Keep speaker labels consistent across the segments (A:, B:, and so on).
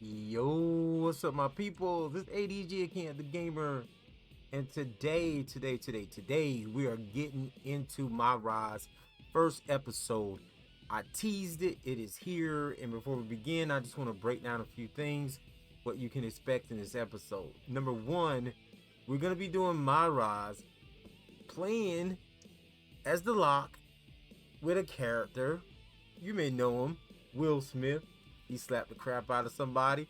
A: Yo, what's up, my people? This ADG again, the gamer, and today, we are getting into MyRise first episode. I teased it; it is here. And before we begin, I just want to break down a few things, what you can expect in this episode. Number one, we're gonna be doing MyRise, playing as the Lock with a character. You may know him, Will Smith. He slapped the crap out of somebody.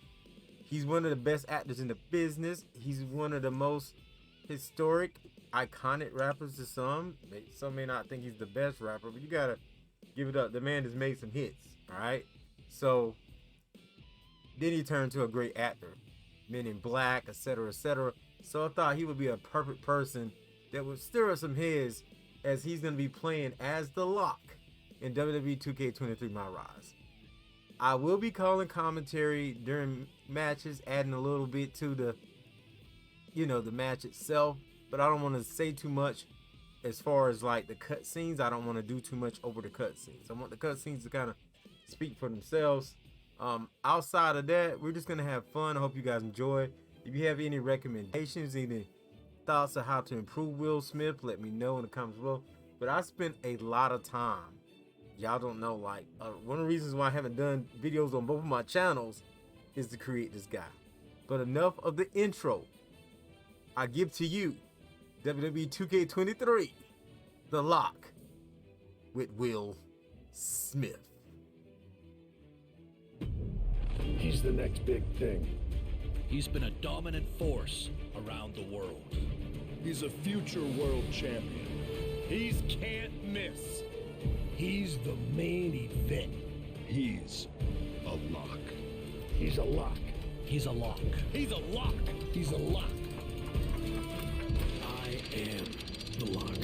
A: He's one of the best actors in the business. He's one of the most historic, iconic rappers to some. Some may not think he's the best rapper, but you gotta give it up. The man has made some hits, all right? So then he turned to a great actor, Men in Black, etc., etc. So I thought he would be a perfect person that would stir up some heads as he's gonna be playing as the Lock in WWE 2K23 MyRise. I will be calling commentary during matches, adding a little bit to the, the match itself, but I don't want to say too much as far as like the cutscenes. I don't want to do too much over the cutscenes. I want the cutscenes to kind of speak for themselves. Outside of that, we're just gonna have fun. I hope you guys enjoy. If you have any recommendations, any thoughts on how to improve Will Smith, let me know in the comments below. But I spent a lot of time. Y'all don't know, like, one of the reasons why I haven't done videos on both of my channels is to create this guy. But enough of the intro. I give to you WWE 2K23, The Lock with Will Smith.
B: He's the next big thing.
C: He's been a dominant force around the world.
B: He's a future world champion.
D: He's can't miss.
B: He's the main event. He's a lock. He's a lock.
C: He's a lock.
D: He's a lock.
B: He's a lock.
C: I am the Lock.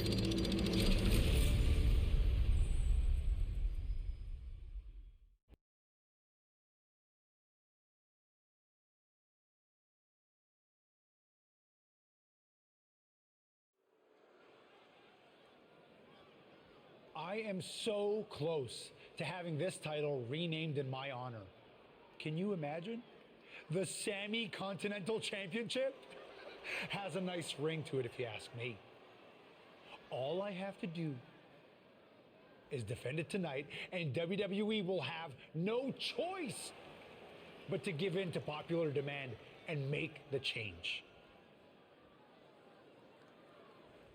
E: I am so close to having this title renamed in my honor. Can you imagine? The Sammy Continental Championship has a nice ring to it, if you ask me. All I have to do is defend it tonight, and WWE will have no choice but to give in to popular demand and make the change.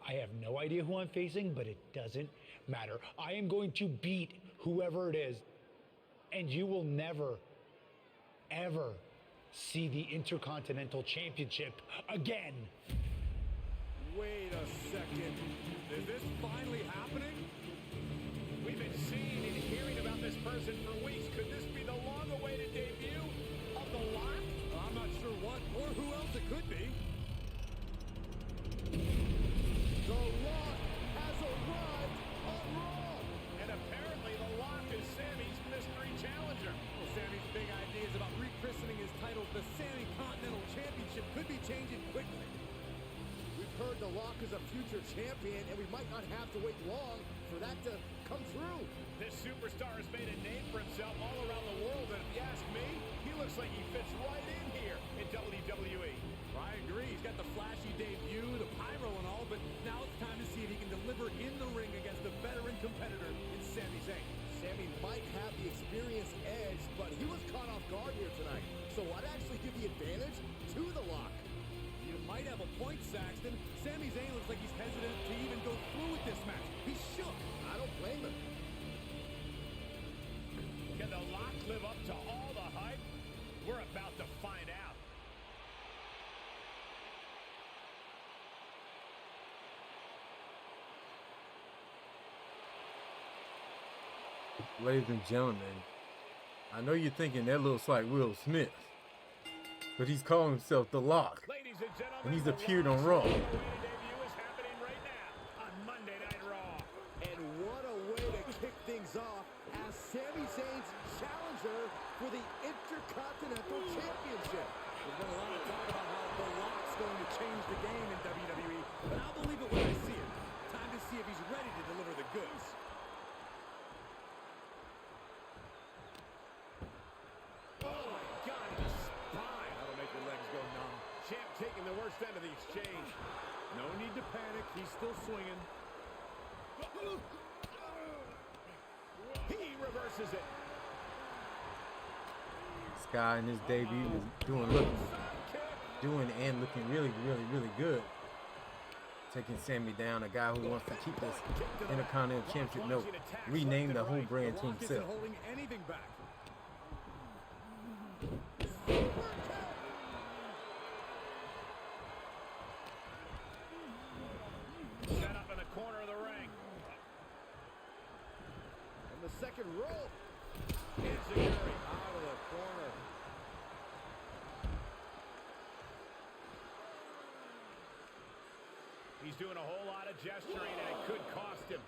E: I have no idea who I'm facing, but it doesn't matter. I am going to beat whoever it is, and you will never, ever see the Intercontinental Championship again.
D: Wait a second. Is this finally happening? We've been seeing and hearing about this person for weeks. Could this be the long-awaited debut of the Lock? I'm not sure what or who else it could be. The Lock has arrived on Raw! And apparently the Lock is Sammy's mystery challenger. Well, Sammy's big ideas about rechristening his title the Sammy Continental Championship could be changing quickly.
F: We've heard the Lock is a future champion, and we might not have to wait long for that to come true.
D: This superstar has made a name for himself all around the world, and if you ask me, he looks like he fits right in here in WWE. I agree. He's got the flashy debut, the pyro and all, but now it's time to see if he can deliver in the ring against the veteran competitor in Sami Zayn.
F: Sammy might have the experience edge, but he was caught off guard here tonight. So I'd actually give the advantage to the Lock.
D: You might have a point, Saxton. Sami Zayn looks like he's hesitant to even go through with this match. He's shook.
F: I don't blame him.
D: Can the Lock live up to all the hype? We're about to find out.
A: Ladies and gentlemen, I know you're thinking that looks like Will Smith, but he's calling himself the Lock,
D: Ladies and gentlemen,
A: and he's
D: the
A: appeared on
D: Lock's
A: Raw.
D: debut is happening right now on Monday Night Raw.
F: And what a way to kick things off as Sami Zayn's challenger for the Intercontinental Championship.
D: There's been a lot of talk about how the Lock's going to change the game in WWE, but I'll believe it when I see it. Time to see if he's ready to deliver the goods. Oh my God, he just into the exchange. No need to panic. He's still swinging. He reverses it.
A: This guy in his debut is doing looking really good. Taking Sammy down, a guy who wants to keep this Intercontinental Championship. No, rename the whole brand to himself.
D: Holding anything back. Set up in the corner of the ring.
F: And the second roll.
D: Enziguri out of the corner. He's doing a whole lot of gesturing, and it could cost him.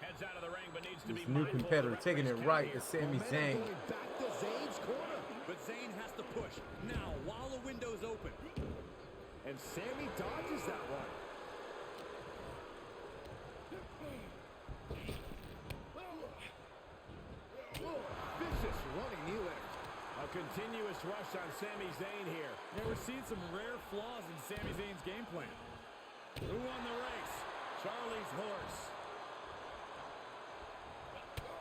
D: Heads out of the ring, but needs to be
A: This new competitor taking it right to Sami Zayn.
F: Going back to Zayn's corner.
D: But Zayn has to push now while the window's open.
F: And Sammy dodges that one. Vicious running knee lift.
D: A continuous rush on Sami Zayn here.
G: Yeah, we're seeing some rare flaws in Sami Zayn's game plan.
D: Who won the race? Charlie's horse.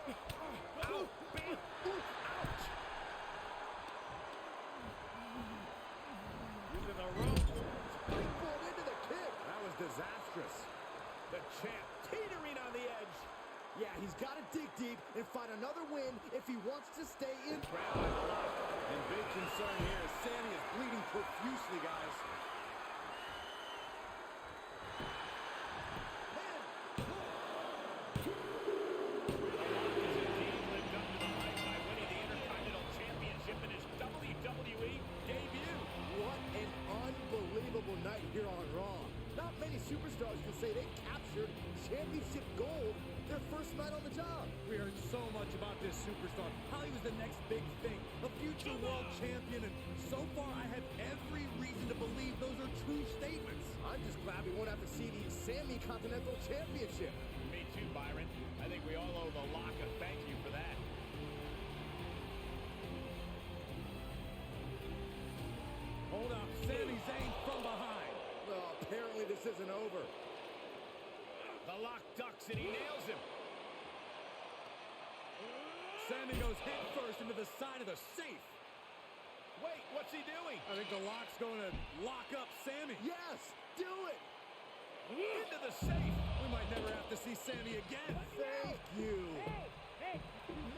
D: Ow, bam, ooh, ouch. Into the rope.
F: Springboard into the kick.
D: That was disastrous. The champ teetering on the edge.
F: Yeah, he's got to dig deep and find another win if he wants to stay in.
D: Grabbed by the lock. And big concern here is Sami is bleeding profusely, guys.
F: What an unbelievable night here on Raw. Not many superstars can say they captured championship gold their first night on the job.
G: We heard so much about this superstar, how he was the next big thing, a future world champion, and so far I have every reason to believe those are true statements.
F: I'm just glad we won't have to see the Sammy Continental Championship.
D: Me too, Byron. I think we all owe the Lock a thank you for that.
G: Hold up, Sami Zayn from behind.
F: Well, apparently this isn't over.
D: The Lock ducks and he nails him.
G: Sami goes head first into the side of the safe.
D: Wait, what's he doing?
G: I think the Lock's going to lock up Sami.
F: Yes, do it.
D: Into the safe.
G: We might never have to see Sami again.
F: Thank you.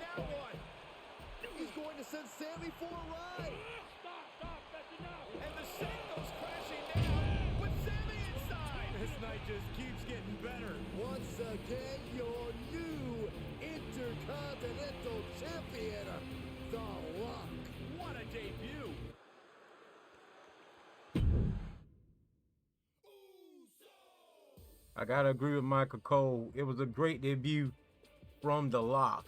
F: Now what? He's going to send Sammy for a ride.
D: And the safe goes crashing down with Sami inside.
G: This night just keeps getting better.
F: Once again, your new Intercontinental Champion, The Rock.
D: What a debut.
A: I gotta agree with Michael Cole. It was a great debut from The Lock,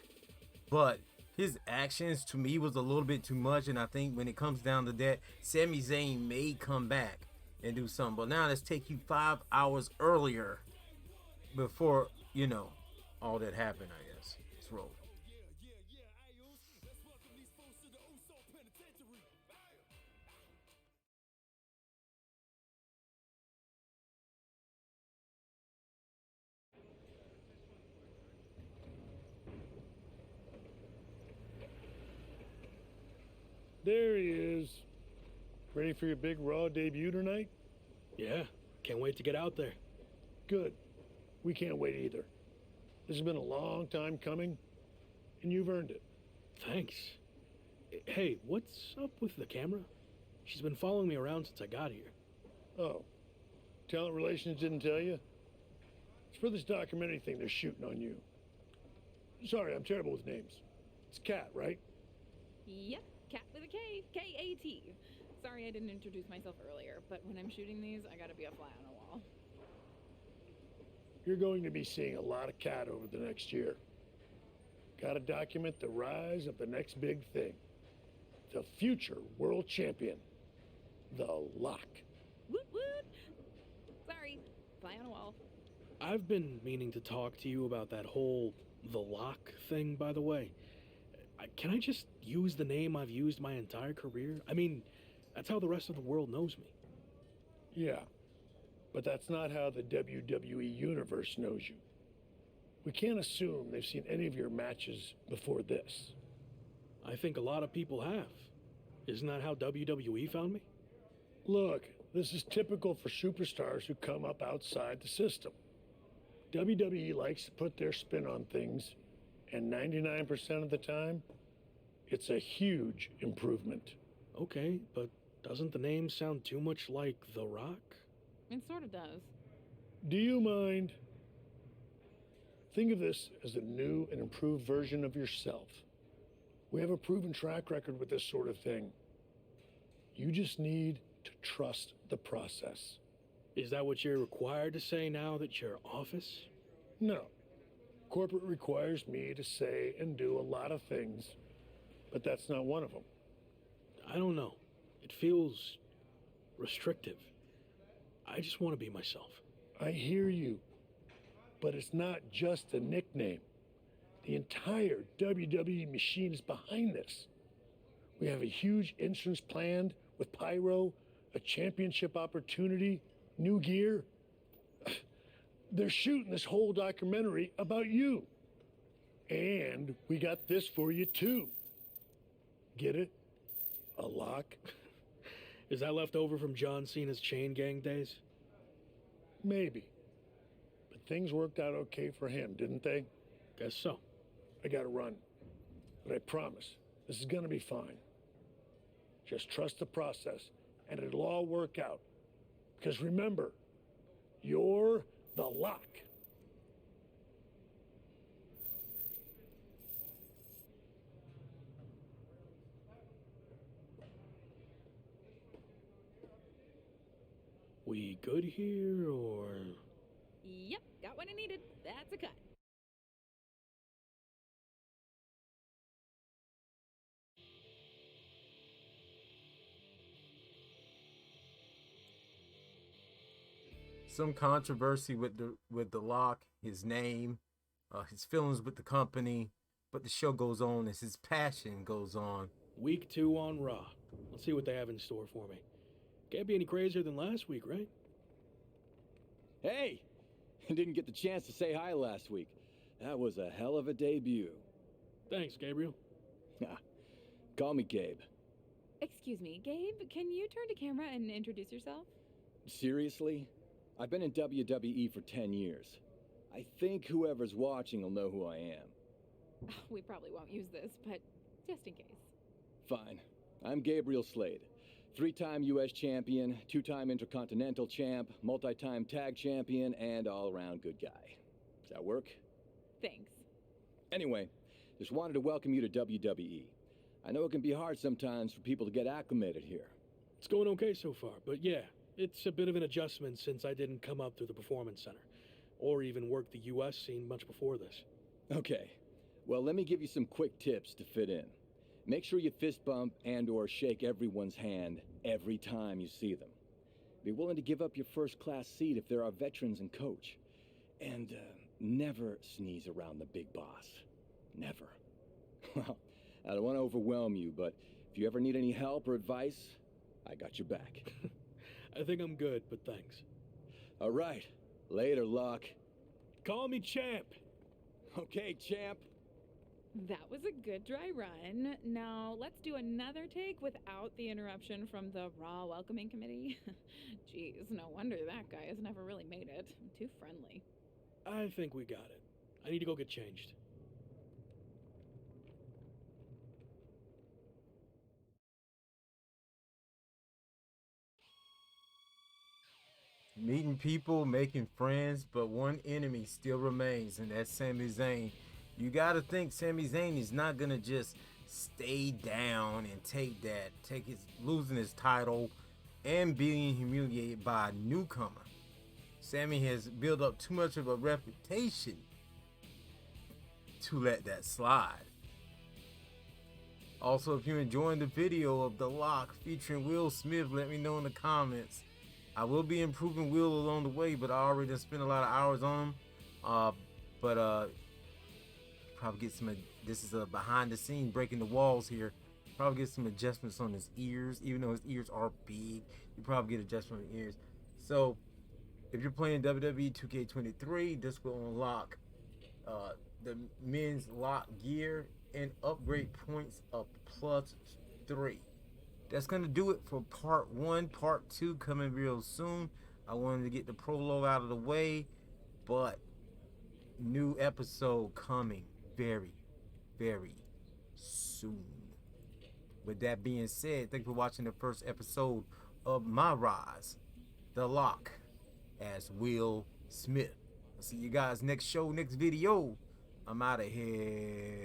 A: but his actions to me was a little bit too much. And I think when it comes down to that, Sami Zayn may come back and do something. But now let's take you 5 hours earlier before, you know, all that happened, I guess. Let's roll.
B: There he is. Ready for your big Raw debut tonight?
H: Yeah, can't wait to get out there.
B: Good. We can't wait either. This has been a long time coming, and you've earned it.
H: Thanks. Hey, what's up with the camera? She's been following me around since I got here.
B: Oh, talent relations didn't tell you? It's for this documentary thing they're shooting on you. Sorry, I'm terrible with names. It's Kat, right?
I: Yep, Cat with a K, K-A-T. Sorry I didn't introduce myself earlier, but when I'm shooting these, I gotta be a fly on the wall.
B: You're going to be seeing a lot of Kat over the next year. Gotta document the rise of the next big thing. The future world champion, The Lock.
I: Woot woot! Sorry, fly on a wall.
H: I've been meaning to talk to you about that whole The lock thing, by the way. Can I just use the name I've used my entire career? I mean, that's how the rest of the world knows me.
B: Yeah, but that's not how the WWE Universe knows you. We can't assume they've seen any of your matches before this.
H: I think a lot of people have. Isn't that how WWE found me?
B: Look, this is typical for superstars who come up outside the system. WWE likes to put their spin on things, and 99% of the time, it's a huge improvement.
H: Okay, but doesn't the name sound too much like The Rock?
I: It sort of does.
B: Do you mind? Think of this as a new and improved version of yourself. We have a proven track record with this sort of thing. You just need to trust the process.
H: Is that what you're required to say now that you're office?
B: No. Corporate requires me to say and do a lot of things, but that's not one of them.
H: I don't know. It feels restrictive. I just want to be myself.
B: I hear you, but it's not just a nickname. The entire WWE machine is behind this. We have a huge entrance planned with pyro, a championship opportunity, new gear. They're shooting this whole documentary about you. And we got this for you too. Get it? A lock?
H: Is that left over from John Cena's chain gang days?
B: Maybe. But things worked out okay for him, didn't they?
H: Guess so.
B: I gotta run. But I promise, this is gonna be fine. Just trust the process, and it'll all work out. Because remember, you're the lock.
H: We good here, or...?
I: Yep, got what I needed. That's a cut.
A: Some controversy with the Lock, his name, his feelings with the company, but the show goes on as his passion goes on.
H: Week 2 on Raw. Let's see what they have in store for me. Can't be any crazier than last week, right?
J: Hey! Didn't get the chance to say hi last week. That was a hell of a debut.
H: Thanks, Gabriel.
J: Call me Gabe.
I: Excuse me, Gabe, can you turn to camera and introduce yourself?
J: Seriously? I've been in WWE for 10 years. I think whoever's watching will know who I am.
I: We probably won't use this, but just in case.
J: Fine. I'm Gabriel Slade. 3-time U.S. champion, 2-time Intercontinental champ, multi-time tag champion, and all-around good guy. Does that work?
I: Thanks.
J: Anyway, just wanted to welcome you to WWE. I know it can be hard sometimes for people to get acclimated here.
H: It's going okay so far, but yeah, it's a bit of an adjustment since I didn't come up through the Performance Center, or even work the U.S. scene much before this.
J: Okay, well, let me give you some quick tips to fit in. Make sure you fist bump and or shake everyone's hand every time you see them. Be willing to give up your first-class seat if there are veterans and coach. And never sneeze around the big boss. Never. Well, I don't want to overwhelm you, but if you ever need any help or advice, I got your back.
H: I think I'm good, but thanks.
J: All right. Later, Locke.
H: Call me Champ.
J: Okay, Champ.
I: That was a good dry run. Now, let's do another take without the interruption from the Raw Welcoming Committee. Jeez, no wonder that guy has never really made it. I'm too friendly.
H: I think we got it. I need to go get changed.
A: Meeting people, making friends, but one enemy still remains, and that's Sami Zayn. You gotta think Sami Zayn is not gonna just stay down and take losing his title and being humiliated by a newcomer. Sami has built up too much of a reputation to let that slide. Also, if you're enjoying the video of The Lock featuring Will Smith, let me know in the comments. I will be improving Will along the way, but I already spent a lot of hours on him. Probably get some. This is a behind the scene, breaking the walls here. Probably get some adjustments on his ears, even though his ears are big. You probably get adjustment on the ears. So if you're playing WWE 2K23, this will unlock the men's lock gear and upgrade points of +3. That's gonna do it for part 1. Part 2 coming real soon. I wanted to get the prologue out of the way, but new episode coming very, very soon. With that being said, thank you for watching the first episode of MyRise, The Lock, as Will Smith. I'll see you guys next show, next video. I'm out of here.